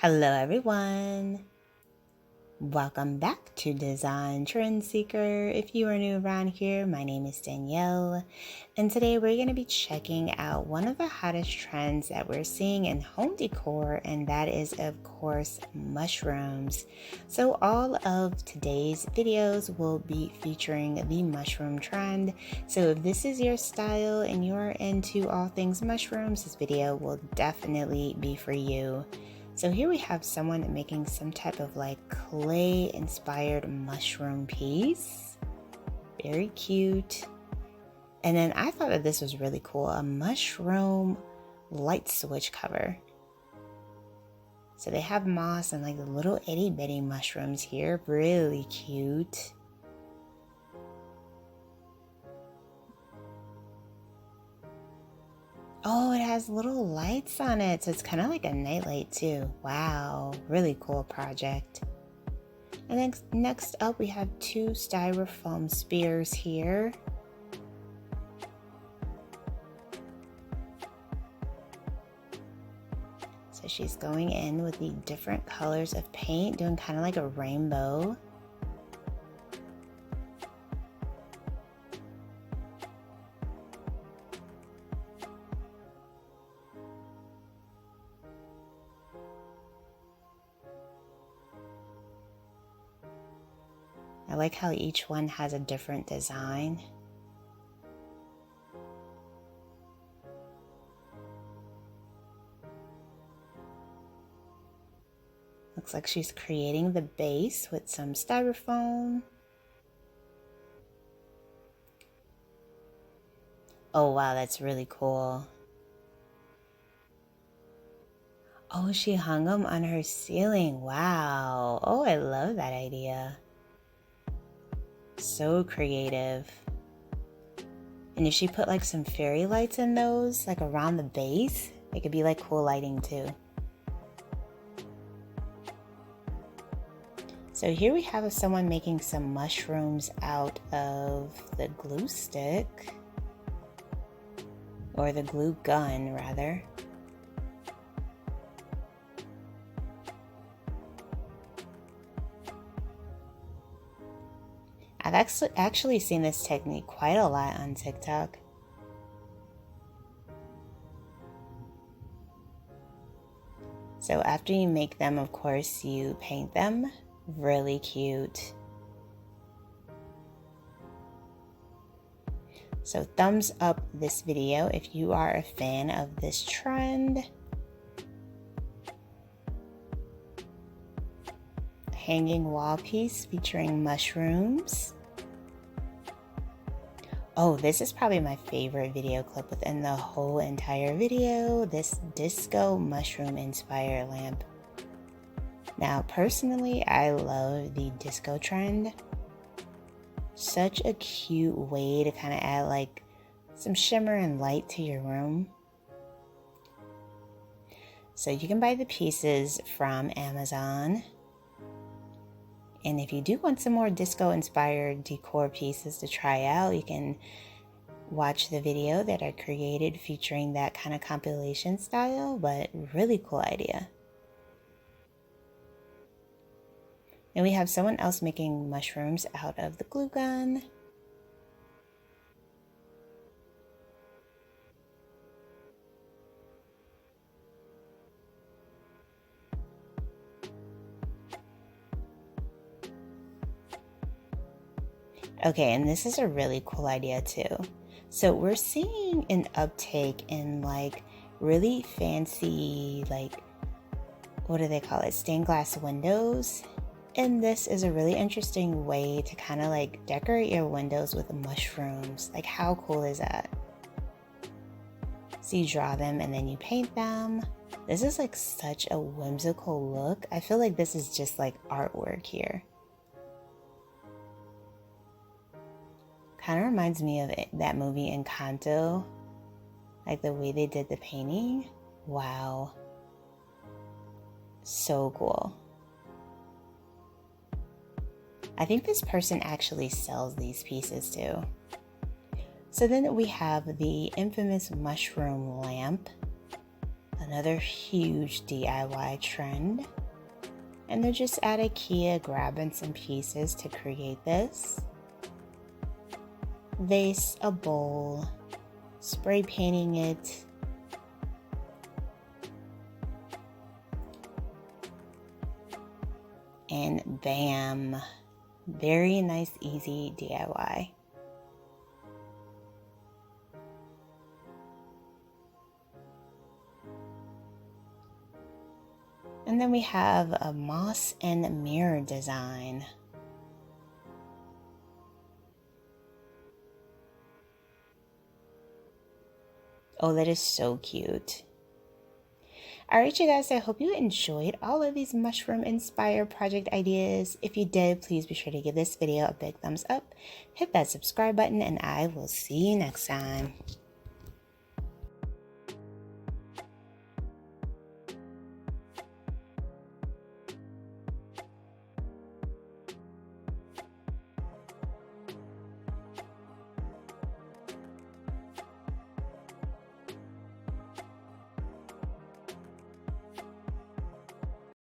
Hello everyone! Welcome back to Design Trend Seeker. If you are new around here, my name is Danielle, and today we're going to be checking out one of the hottest trends that we're seeing in home decor, and that is of course mushrooms. So all of today's videos will be featuring the mushroom trend. So if this is your style and you're into all things mushrooms, this video will definitely be for you. So here we have someone making some type of like clay inspired mushroom piece. Very cute. And then I thought that this was really cool, a mushroom light switch cover. So they have moss and like the little itty bitty mushrooms here, really cute. Oh, it has little lights on it, so it's kind of like a nightlight too. Wow, really cool project. And then next up, we have two styrofoam spears here. So she's going in with the different colors of paint, doing kind of like a rainbow. I like how each one has a different design. Looks like she's creating the base with some styrofoam. Oh wow, that's really cool. Oh, she hung them on her ceiling. Wow. Oh, I love that idea. So creative. And if she put like some fairy lights in those, like around the base, it could be like cool lighting too. So here we have someone making some mushrooms out of the glue stick, or the glue gun rather. I've actually seen this technique quite a lot on TikTok. So after you make them, of course, you paint them. Really cute. So thumbs up this video if you are a fan of this trend. Hanging wall piece featuring mushrooms. Oh, this is probably my favorite video clip within the whole entire video, this disco mushroom inspired lamp. Now, personally, I love the disco trend. Such a cute way to kind of add like some shimmer and light to your room. So you can buy the pieces from Amazon. And if you do want some more disco inspired decor pieces to try out, you can watch the video that I created featuring that kind of compilation style, but really cool idea. And we have someone else making mushrooms out of the glue gun. Okay, and this is a really cool idea too. So we're seeing an uptake in like really fancy, like, what do they call it? Stained glass windows. And this is a really interesting way to kind of like decorate your windows with mushrooms. Like, how cool is that? So you draw them and then you paint them. This is like such a whimsical look. I feel like this is just like artwork here. Kind of reminds me of that movie Encanto, like the way they did the painting. Wow, so cool. I think this person actually sells these pieces too. So then we have the infamous mushroom lamp. Another huge DIY trend. And they're just at IKEA grabbing some pieces to create this. Vase, a bowl, spray painting it. And bam, very nice, easy DIY. And then we have a moss and mirror design. Oh, that is so cute. Alright, you guys, I hope you enjoyed all of these mushroom inspired project ideas. If you did, please be sure to give this video a big thumbs up, hit that subscribe button, and I will see you next time.